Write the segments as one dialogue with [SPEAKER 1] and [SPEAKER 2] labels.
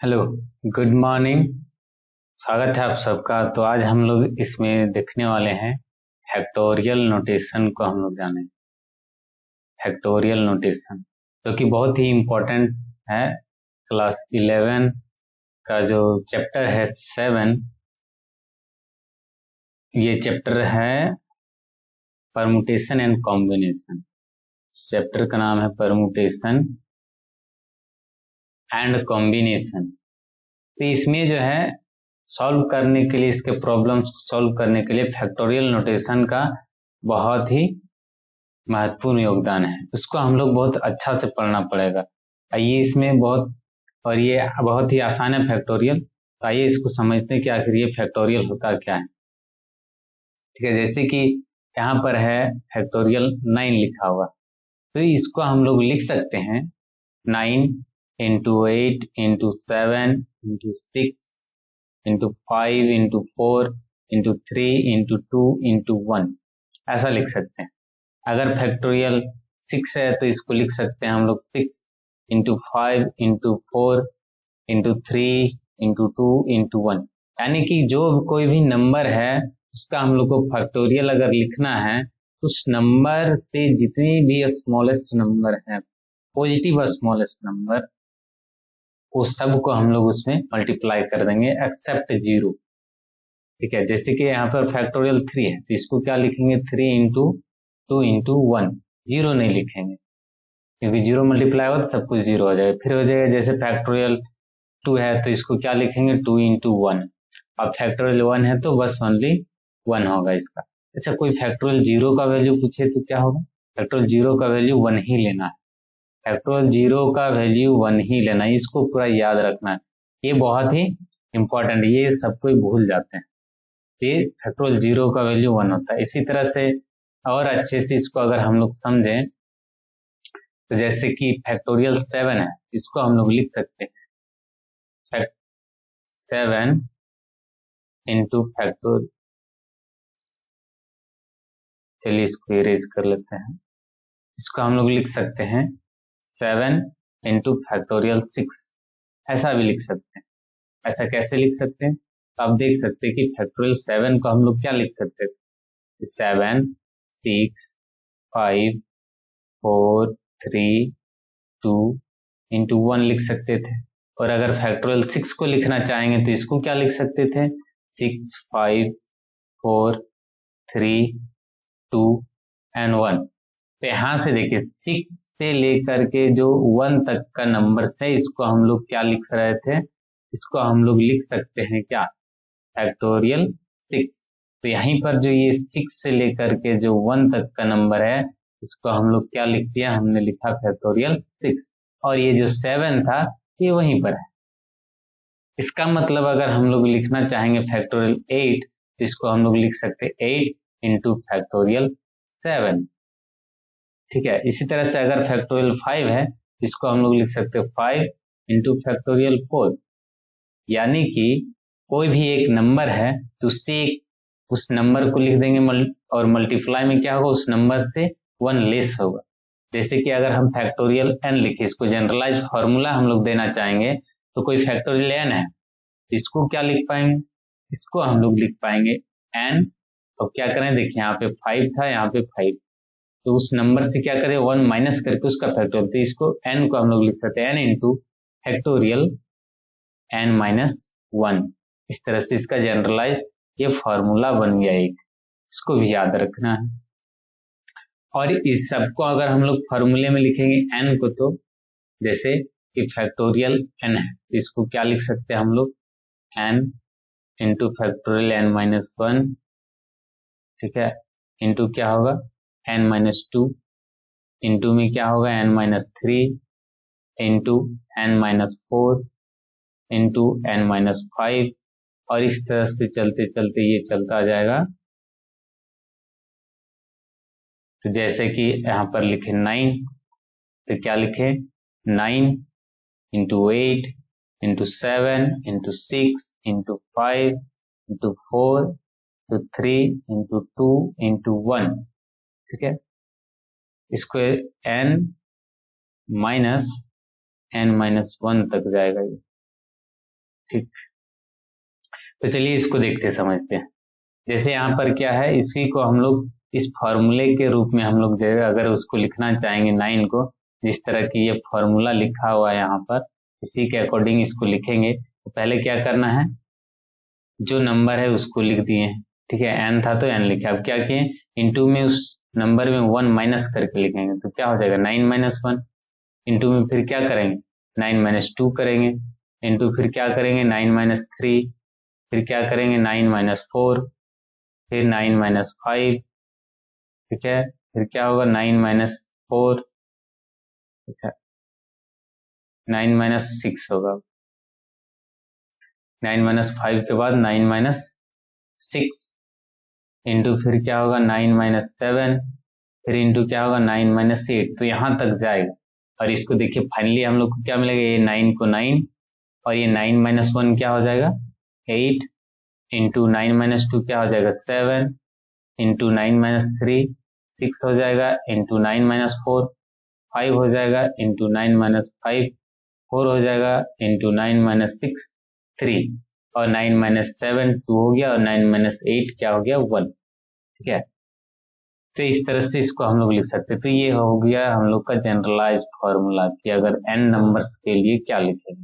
[SPEAKER 1] Hello, good morning. स्वागत है आप सबका। तो आज हम लोग इसमें देखने वाले हैं फैक्टोरियल नोटेशन को हम लोग जाने। फैक्टोरियल नोटेशन जो कि बहुत ही इम्पोर्टेंट है। क्लास 11 का जो चैप्टर है 7, ये चैप्टर है परमुटेशन एंड कॉम्बिनेशन। चैप्टर का नाम है परमुटेशन एंड कॉम्बिनेशन। तो इसमें जो है सॉल्व करने के लिए, इसके प्रॉब्लम्स को सॉल्व करने के लिए फैक्टोरियल नोटेशन का बहुत ही महत्वपूर्ण योगदान है। उसको हम लोग बहुत अच्छा से पढ़ना पड़ेगा। आइए इसमें ये बहुत ही आसान है फैक्टोरियल। तो आइए इसको समझते हैं कि आखिर ये फैक्टोरियल होता क्या है। ठीक है, जैसे कि यहाँ पर है फैक्टोरियल 9 लिखा हुआ, तो इसको हम लोग लिख सकते हैं 9 into 8 into 7 into 6 into 5 into 4 into 3 into 2 into 1, ऐसा लिख सकते हैं। अगर फैक्टोरियल 6 है तो इसको लिख सकते हैं हम लोग 6 into 5 into 4 into 3 into 2 into 1। यानी कि जो कोई भी नंबर है उसका हम लोग को फैक्टोरियल अगर लिखना है तो उस नंबर से जितनी भी स्मॉलेस्ट नंबर है, पॉजिटिव स्मॉलेस्ट नंबर, वो सब को हम लोग उसमें मल्टीप्लाई कर देंगे एक्सेप्ट जीरो। ठीक है, जैसे कि यहाँ पर फैक्टोरियल 3 है तो इसको क्या लिखेंगे 3 इंटू 2 इंटू 1, जीरो नहीं लिखेंगे क्योंकि जीरो मल्टीप्लाई होगा तो सब कुछ जीरो हो जाएगा। फिर हो जाएगा जैसे फैक्टोरियल 2 है तो इसको क्या लिखेंगे 2 इंटू 1। अब फैक्टोरियल 1 है तो बस ओनली 1 होगा इसका। अच्छा, कोई फैक्टोरियल जीरो का वैल्यू पूछे तो क्या होगा? फैक्टोरियल जीरो का वैल्यू 1 ही लेना है। फैक्टोरियल जीरो का वैल्यू 1 ही लेना है, इसको पूरा याद रखना है। ये बहुत ही इंपॉर्टेंट है, ये सब कोई भूल जाते हैं। ये फैक्टोरियल जीरो का वैल्यू 1 होता है। इसी तरह से और अच्छे से इसको अगर हम लोग समझें तो जैसे कि फैक्टोरियल 7 है, इसको हम लोग लिख सकते हैं 7 इंटू फैक्टोरियल। चलिए इसको इरेज कर लेते हैं। इसको हम लोग लिख सकते हैं 7 इंटू फैक्टोरियल 6, ऐसा भी लिख सकते हैं। ऐसा कैसे लिख सकते हैं? तो आप देख सकते हैं कि फैक्टोरियल 7 को हम लोग क्या लिख सकते थे, 7 6 5 4 3 2 इंटू 1 लिख सकते थे। और अगर फैक्टोरियल 6 को लिखना चाहेंगे तो इसको क्या लिख सकते थे, 6 5 4 3 2 एंड 1। तो यहाँ से देखिए 6 से लेकर के जो 1 तक का नंबर है इसको हम लोग क्या लिख रहे थे, इसको हम लोग लिख सकते हैं क्या, फैक्टोरियल 6। तो यहीं पर जो ये 6 से लेकर के जो 1 तक का नंबर है इसको हम लोग क्या लिख दिया, हमने लिखा फैक्टोरियल 6। और ये जो 7 था ये वहीं पर है। इसका मतलब अगर हम लोग लिखना चाहेंगे फैक्टोरियल 8 तो इसको हम लोग लिख सकते हैं 8 इंटू फैक्टोरियल 7। ठीक है, इसी तरह से अगर फैक्टोरियल 5 है इसको हम लोग लिख सकते हैं 5 इंटू फैक्टोरियल 4। यानी कि कोई भी एक नंबर है तो उससे उस नंबर को लिख देंगे और मल्टीप्लाई में क्या होगा, उस नंबर से 1 लेस होगा। जैसे कि अगर हम फैक्टोरियल n लिखे, इसको जनरलाइज फॉर्मूला हम लोग देना चाहेंगे तो कोई फैक्टोरियल n है, इसको क्या लिख पाएंगे, इसको हम लोग लिख पाएंगे n। और क्या करें, देखिए यहाँ पे 5 था, यहाँ पे 5, तो उस नंबर से क्या करें 1 माइनस करके उसका फैक्टोरियल, तो इसको n को हम लोग लिख सकते हैं n into factorial n minus 1। इस तरह से इसका जनरलाइज ये फॉर्मूला बन गया एक, इसको भी याद रखना है। और इस सबको अगर हम लोग फॉर्मूले में लिखेंगे n को, तो जैसे कि फैक्टोरियल n है तो इसको क्या लिख सकते हैं हम लोग, n into factorial n minus 1, ठीक है, इंटू क्या होगा n माइनस 2, इंटू में क्या होगा n minus 3, into n minus 4, into n minus 5, और इस तरह से चलते चलते ये चलता जाएगा। तो जैसे कि यहाँ पर लिखे 9, तो क्या लिखे 9 into 8 into 7 into 6 into 5 into 4 into 3 into 2 into 1। ठीक है, इसको n माइनस 1 तक जाएगा ये। ठीक, तो चलिए इसको देखते समझते हैं। जैसे यहाँ पर क्या है, इसी को हम लोग इस फॉर्मूले के रूप में हम लोग अगर उसको लिखना चाहेंगे 9 को, जिस तरह की ये फॉर्मूला लिखा हुआ है यहाँ पर, इसी के अकॉर्डिंग इसको लिखेंगे। तो पहले क्या करना है, जो नंबर है उसको लिख दिए, ठीक है, n था तो n लिखे। अब क्या किए, इंटू में उस नंबर में 1 माइनस करके लिखेंगे, तो क्या हो जाएगा 9 माइनस 1। इंटू में फिर क्या करेंगे, 9 माइनस 2 करेंगे। इंटू फिर क्या करेंगे, 9 माइनस 3, फिर क्या करेंगे 9 माइनस 4, फिर 9 माइनस 5, ठीक है, फिर क्या होगा 9 माइनस 4, अच्छा 9 माइनस 6 होगा। 9 माइनस 5 के बाद 9 माइनस 6, इंटू फिर क्या होगा 9 माइनस 7, फिर इंटू क्या होगा 9 माइनस 8। तो यहाँ तक जाएगा। और इसको देखिए फाइनली हम लोग को क्या मिलेगा, ये 9 को 9 और ये 9 माइनस 1 क्या हो जाएगा 8, इंटू 9 माइनस 2 क्या हो जाएगा 7, इंटू 9 माइनस 3 6 हो जाएगा, इंटू 9 माइनस 4 5 हो जाएगा, इंटू 9 माइनस 5 4 हो जाएगा, इंटू 9 माइनस 6 3, और 9 माइनस 7 2 हो गया, और 9 माइनस 8 क्या हो गया 1, ठीक है। तो इस तरह से इसको हम लोग लिख सकते हैं। तो ये हो गया हम लोग का जनरलाइज फॉर्मूला कि अगर n नंबर्स के लिए क्या लिखेंगे,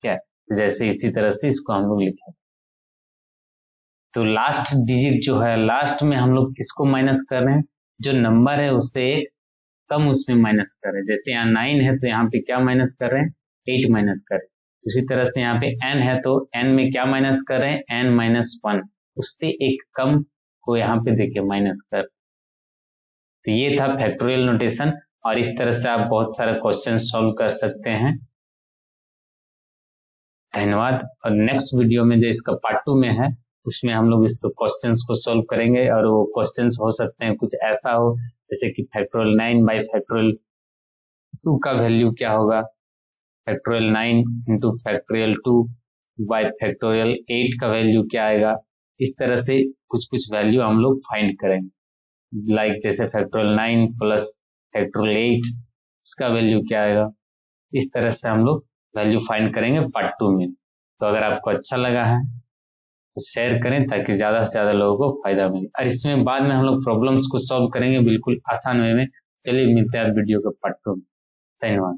[SPEAKER 1] क्या जैसे इसी तरह से इसको हम लोग लिखें। तो लास्ट डिजिट जो है, लास्ट में हम लोग किसको माइनस कर रहे हैं, जो नंबर है उससे एक कम उसमें माइनस कर रहे हैं। जैसे यहाँ 9 है तो यहाँ पे क्या माइनस कर रहे हैं 8 माइनस कर रहे हैं। उसी तरह से यहाँ पे n है तो n में क्या माइनस कर रहे हैं n माइनस 1, उससे एक कम को यहाँ पे देखिए माइनस कर। तो ये था फैक्टोरियल नोटेशन, और इस तरह से आप बहुत सारे क्वेश्चन सॉल्व कर सकते हैं। धन्यवाद। और नेक्स्ट वीडियो में जो इसका पार्ट 2 में है, उसमें हम लोग इसको क्वेश्चंस को सॉल्व करेंगे, और वो क्वेश्चंस हो सकते हैं कुछ ऐसा हो जैसे कि फैक्टोरियल 9 बाई फैक्टोरियल 2 का वैल्यू क्या होगा, factorial 9 into factorial 2 by factorial 8 का वैल्यू क्या आएगा। इस तरह से कुछ कुछ वैल्यू हम लोग फाइंड करेंगे, लाइक जैसे फैक्टोरियल 9 प्लस फैक्टोरियल 8, इसका वैल्यू क्या आएगा। इस तरह से हम लोग वैल्यू फाइंड करेंगे पार्ट 2 में। तो अगर आपको अच्छा लगा है तो शेयर करें ताकि ज़्यादा से ज़्यादा लोगों को फायदा मिले। और इसमें बाद में हम लोग प्रॉब्लम्स को सॉल्व करेंगे बिल्कुल आसान वे में। चलिए मिलते हैं वीडियो के पार्ट 2 में। धन्यवाद।